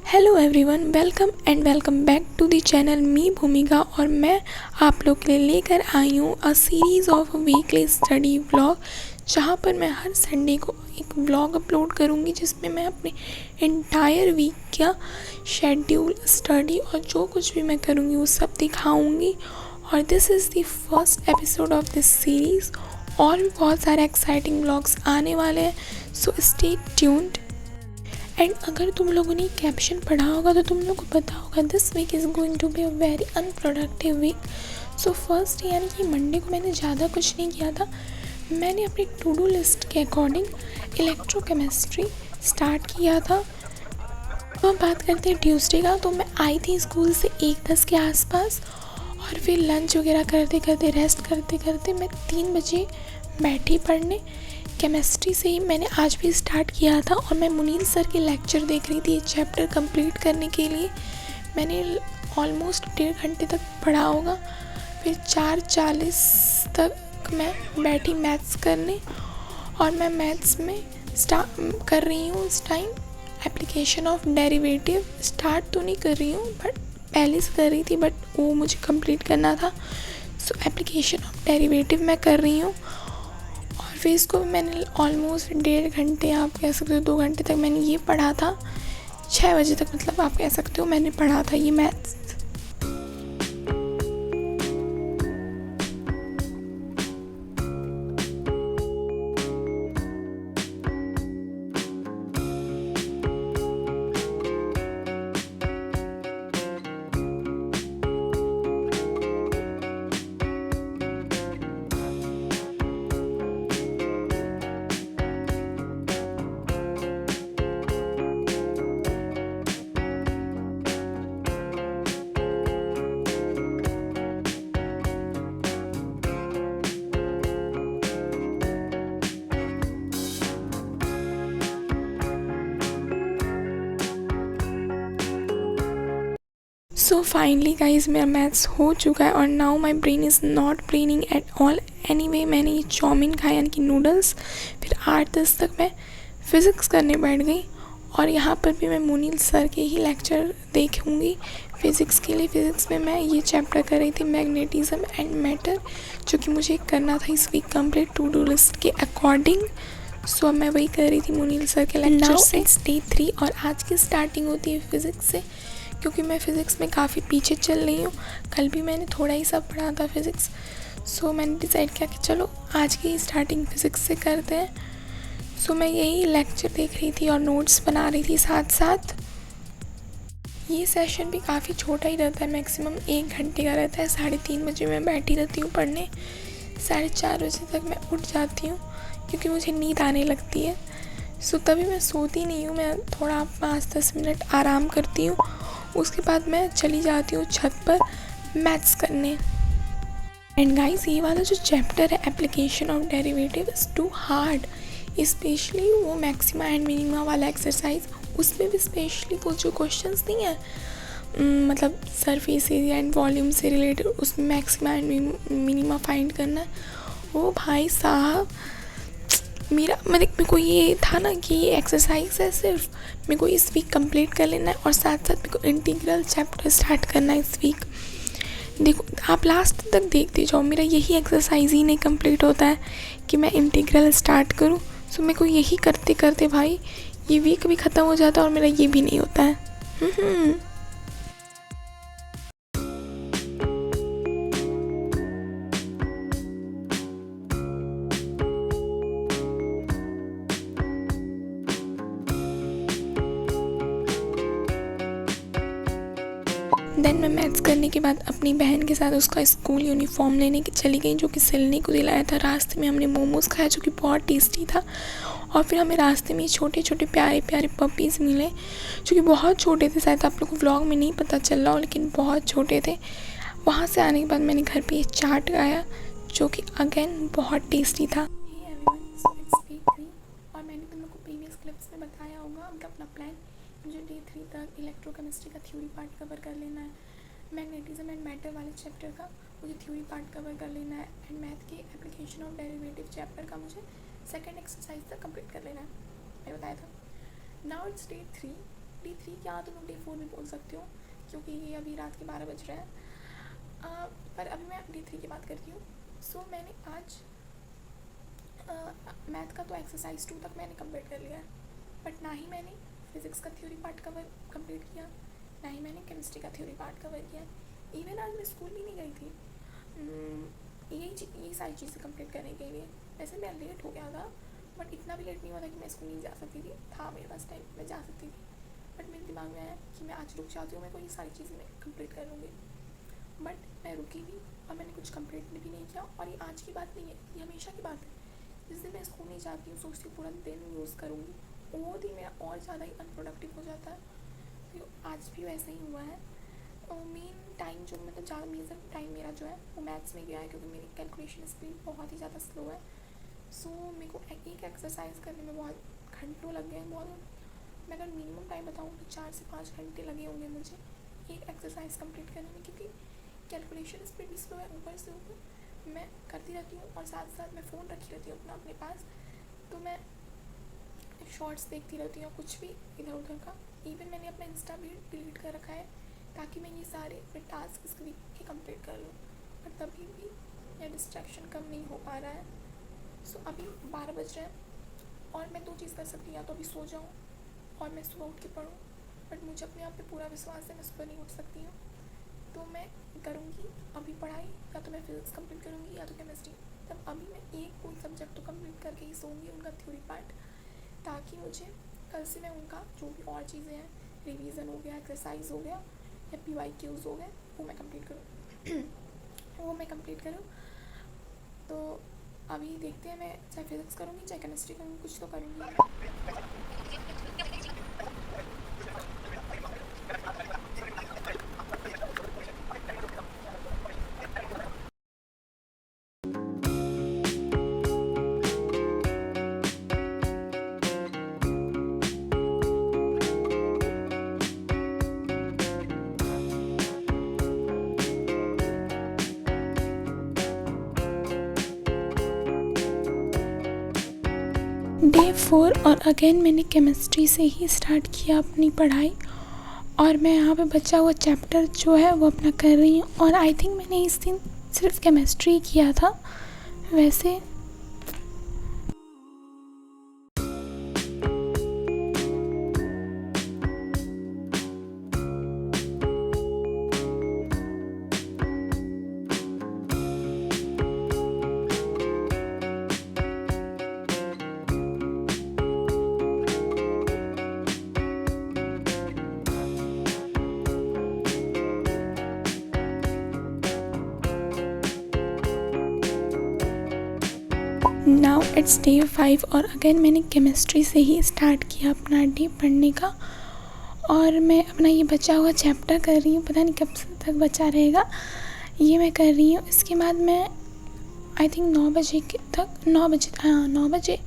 Hello everyone, welcome back to the channel मी भूमिका। और मैं आप लोग के लिए लेकर आई हूँ अ series of weekly study vlog, जहाँ पर मैं हर संडे को एक व्लॉग अपलोड करूँगी जिसमें मैं अपने इंटायर वीक का शेड्यूल, स्टडी और जो कुछ भी मैं करूँगी वो सब दिखाऊँगी। और this is the first episode of this series. और भी बहुत सारे एक्साइटिंग व्लॉग्स आने वाले हैं, सो स्टे ट्यून्ड। एंड अगर तुम लोगों ने कैप्शन पढ़ा होगा तो तुम लोग को पता होगा this week is going to be a very unproductive week. So first यानी कि मंडे को मैंने ज़्यादा कुछ नहीं किया था। मैंने अपनी टू डू लिस्ट के अकॉर्डिंग इलेक्ट्रोकेमिस्ट्री स्टार्ट किया था। तो हम बात करते हैं ट्यूसडे का। तो मैं आई थी स्कूल से 1:10 के आसपास, और फिर लंच वगैरह करते करते, रेस्ट करते करते मैं 3 बजे बैठी पढ़ने। केमिस्ट्री से ही मैंने आज भी स्टार्ट किया था, और मैं मुनील सर के लेक्चर देख रही थी ये चैप्टर कंप्लीट करने के लिए। मैंने ऑलमोस्ट 1.5 घंटे तक पढ़ा होगा। फिर 4:40 तक मैं बैठी मैथ्स करने, और मैं मैथ्स में कर रही हूँ इस time application of derivative. Start तो नहीं कर रही हूँ, बट पहले से कर रही थी, बट वो मुझे कंप्लीट करना था। सो एप्लीकेशन ऑफ डेरिवेटिव मैं कर रही हूँ। और फिर इसको मैंने ऑलमोस्ट 1.5 घंटे, आप कह सकते हो 2 घंटे तक मैंने ये पढ़ा था। 6 बजे तक, मतलब आप कह सकते हो मैंने पढ़ा था ये मैथ्स। सो फाइनली गाइज मेरा मैथ्स हो चुका है, और now my brain is not braining at all. Anyway मैंने ये चाउमीन खाया, यानी कि नूडल्स। फिर 8:10 तक मैं फ़िज़िक्स करने बैठ गई, और यहाँ पर भी मैं मुनील सर के ही लेक्चर देखूँगी फ़िज़िक्स के लिए। फ़िज़िक्स में मैं ये चैप्टर कर रही थी मैग्नेटिज़म एंड मैटर, जो कि मुझे करना था इस week complete to do list के अकॉर्डिंग। सो अब मैं वही कर रही थी मुनील सर के लेक्चर से। इट्स डे 3, और आज की स्टार्टिंग होती है फ़िज़िक्स से, क्योंकि मैं फ़िज़िक्स में काफ़ी पीछे चल रही हूँ। कल भी मैंने थोड़ा ही सब पढ़ा था फ़िज़िक्स। सो मैंने डिसाइड किया कि चलो आज की स्टार्टिंग फ़िज़िक्स से करते हैं। सो मैं यही लेक्चर देख रही थी और नोट्स बना रही थी साथ साथ। ये सेशन भी काफ़ी छोटा ही रहता है, मैक्सिमम 1 घंटे का रहता है। 3:30 बजे मैं बैठी रहती हूँ पढ़ने। 4:30 बजे तक मैं उठ जाती हूँ, क्योंकि मुझे नींद आने लगती है। सो तभी मैं सोती नहीं हूँ, मैं थोड़ा 5-10 मिनट आराम करती हूँ। उसके बाद मैं चली जाती हूँ छत पर मैथ्स करने। एंड गाइस, ये वाला जो चैप्टर है application of derivative is too hard, specially वो मैक्सिमा एंड मिनिमा वाला एक्सरसाइज। उसमें भी स्पेशली वो जो क्वेश्चंस नहीं है, मतलब सरफेस एरिया एंड वॉल्यूम से रिलेटेड, उसमें मैक्सिमा एंड मिनिमा फाइंड करना है। वो भाई साहब, मेरे को ये था ना कि ये एक्सरसाइज है, सिर्फ मेरे को इस वीक कंप्लीट कर लेना है, और साथ साथ मेरे को इंटीग्रल चैप्टर स्टार्ट करना है इस वीक। देखो, आप लास्ट तक देखते जाओ, मेरा यही एक्सरसाइज ही नहीं कंप्लीट होता है कि मैं इंटीग्रल स्टार्ट करूँ। सो मेरे को यही करते करते भाई ये वीक भी ख़त्म हो जाता है, और मेरा ये भी नहीं होता है। देन मैं मैथ्स करने के बाद अपनी बहन के साथ उसका स्कूल यूनिफॉर्म लेने की चली गई, जो कि सिलने को दिलाया था। रास्ते में हमने मोमोज़ खाया, जो कि बहुत टेस्टी था। और फिर हमें रास्ते में छोटे छोटे प्यारे प्यारे पपीज़ मिले, जो कि बहुत छोटे थे। शायद आप लोग को व्लॉग में नहीं पता चल रहा हो, लेकिन बहुत छोटे थे। वहाँ से आने के बाद मैंने घर पे ये चाट खाया, जो कि अगेन बहुत टेस्टी था। और मैंने तुम लोग को प्रीवियस क्लिप्स में बताया होगा अपना प्लान। मुझे डे 3 तक इलेक्ट्रोकेमिस्ट्री का थ्योरी पार्ट कवर कर लेना है, मैग्नेटिज्म एंड मैटर वाले चैप्टर का मुझे थ्योरी पार्ट कवर कर लेना है, एंड मैथ के एप्लीकेशन ऑफ डेरिवेटिव चैप्टर का मुझे सेकेंड एक्सरसाइज तक कंप्लीट कर लेना है, मैंने बताया था। नाउ इट्स डे 3, D3 क्या तुम लोग D4 भी बोल सकते हो, क्योंकि ये अभी रात के 12 बज रहे हैं। पर अभी मैं D3 की बात करती हूँ। सो मैंने आज मैथ का तो एक्सरसाइज 2 तक मैंने कंप्लीट कर लिया है, बट ना ही मैंने फिज़िक्स का थ्योरी पार्ट कंप्लीट किया, ना ही मैंने केमिस्ट्री का थ्योरी पार्ट कवर किया। इवन आज मैं स्कूल भी नहीं गई थी यही सारी चीज़ें कंप्लीट करने के लिए। वैसे मैं लेट हो गया था, बट इतना भी लेट नहीं हुआ था कि मैं स्कूल नहीं जा सकती थी, था मेरे पास टाइम, मैं जा सकती थी। बट मेरे दिमाग में आया कि मैं आज रुक जाती हूँ, मैं कोई सारी चीज़ें मैं कंप्लीट कर लूँगी। बट मैं रुकी भी और मैंने कुछ कंप्लीट भी नहीं किया। और ये आज की बात नहीं है, ये हमेशा की बात है। जिस दिन मैं स्कूल नहीं जाती हूँ, सोचती हूँ पूरा दिन यूज़ करूँगी, वो दिन मेरा और ज़्यादा ही अनप्रोडक्टिव हो जाता है। तो आज भी वैसा ही हुआ है। मेन टाइम जो मतलब ज़्यादा मेजर टाइम मेरा जो है वो मैथ्स में गया है, क्योंकि मेरी कैलकुलेशन स्पीड बहुत ही ज़्यादा स्लो है। सो मेरे को एक एक्सरसाइज करने में बहुत घंटों लग गए हैं। बहुत मैं अगर मिनिमम टाइम बताऊँ तो 4 से 5 घंटे लगे होंगे मुझे एक एक्सरसाइज कंप्लीट करने में, क्योंकि कैलकुलेशन स्पीड भी स्लो है। ऊपर से ऊपर मैं करती रहती हूँ और साथ साथ मैं फ़ोन रखी रहती हूँ अपने पास, तो मैं शॉर्ट्स देखती रहती हूँ, कुछ भी इधर उधर का। इवन मैंने अपना इंस्टा भी डिलीट कर रखा है ताकि मैं ये सारे अपने टास्क इस वीक के कंप्लीट कर लूँ, पर तभी भी यह डिस्ट्रैक्शन कम नहीं हो पा रहा है। सो अभी 12 बज रहे हैं और मैं 2 चीज़ कर सकती हूँ, या तो अभी सो जाऊँ और मैं सुबह उठ के पढूँ, बट मुझे अपने आप पे पूरा विश्वास है मैं सुबह नहीं उठ सकती हूँ। तो मैं करूँगी अभी पढ़ाई, या तो मैं फिज़िक्स कंप्लीट करूँगी या तो केमिस्ट्री। तब अभी मैं एक कोई सब्जेक्ट तो कंप्लीट करके ही सोऊंगी, उनका थ्योरी पार्ट, ताकि मुझे कल से मैं उनका जो भी और चीज़ें हैं, रिवीजन हो गया, एक्सरसाइज हो गया या PYQs हो गए, वो मैं कंप्लीट करूँ तो अभी देखते हैं, मैं चाहे फिज़िक्स करूँगी चाहे केमिस्ट्री करूँगी, कुछ तो करूँगी। Day 4 और अगेन मैंने केमिस्ट्री से ही स्टार्ट किया अपनी पढ़ाई, और मैं यहाँ पे बचा हुआ चैप्टर जो है वो अपना कर रही हूँ। और आई थिंक मैंने इस दिन सिर्फ केमिस्ट्री किया था वैसे। नाउ इट्स Day 5 और अगेन मैंने केमिस्ट्री से ही स्टार्ट किया अपना डे पढ़ने का, और मैं अपना ये बचा हुआ चैप्टर कर रही हूँ, पता नहीं कब तक बचा रहेगा, ये मैं कर रही हूँ। इसके बाद मैं आई थिंक 9 बजे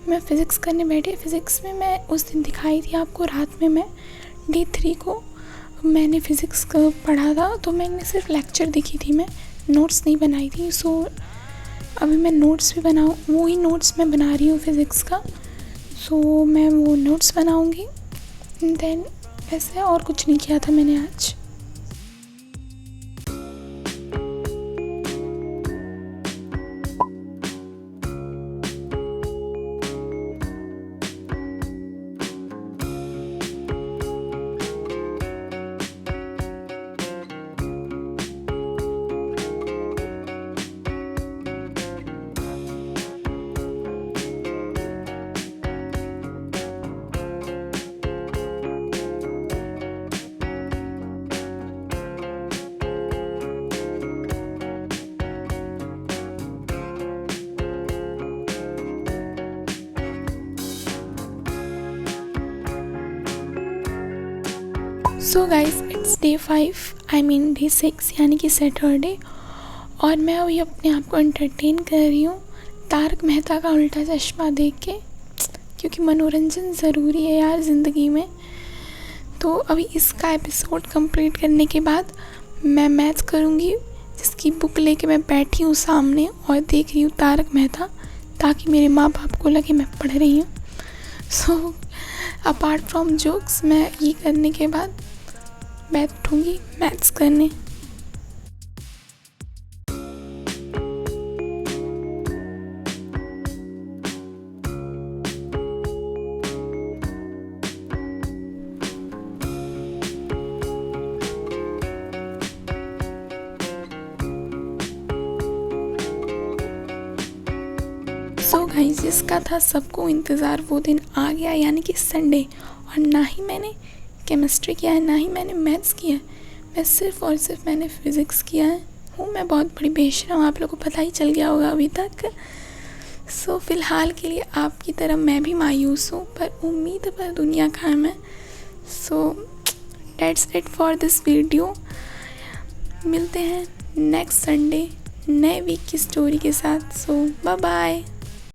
मैं फ़िज़िक्स करने बैठी। फ़िज़िक्स में मैं उस दिन दिखाई थी आपको, रात में मैं Day 3 को मैंने फ़िज़िक्स का पढ़ा था, तो मैंने सिर्फ लेक्चर देखी थी, मैं नोट्स नहीं बनाई थी। सो अभी मैं नोट्स भी वही नोट्स मैं बना रही हूँ फ़िज़िक्स का। सो मैं वो नोट्स बनाऊँगी। देन ऐसे और कुछ नहीं किया था मैंने आज। So guys it's Day 5 I mean Day 6 यानी कि सैटरडे, और मैं अभी अपने आप को एंटरटेन कर रही हूँ तारक मेहता का उल्टा चश्मा देख के, क्योंकि मनोरंजन ज़रूरी है यार ज़िंदगी में। तो अभी इसका एपिसोड कंप्लीट करने के बाद मैं मैथ्स करूँगी, जिसकी बुक लेके मैं बैठी हूँ सामने और देख रही हूँ तारक मेहता, ताकि मेरे माँ बाप को लगे मैं पढ़ रही हूँ। सो अपार्ट फ्रॉम जोक्स मैं ये करने के बाद बैठूँगी मैथ्स करने। सो गाइस, जिसका था सबको इंतज़ार वो दिन आ गया, यानी कि संडे। और ना ही मैंने केमिस्ट्री किया है, ना ही मैंने मैथ्स किया है, मैं सिर्फ़ और सिर्फ मैंने फ़िज़िक्स किया है। मैं बहुत बड़ी बेशरम, आप लोगों को पता ही चल गया होगा अभी तक। सो फ़िलहाल के लिए आपकी तरह मैं भी मायूस हूँ, पर उम्मीद पर दुनिया कायम है। So that's it for this video. मिलते हैं नेक्स्ट संडे नए वीक की स्टोरी के साथ। सो बाय बाय।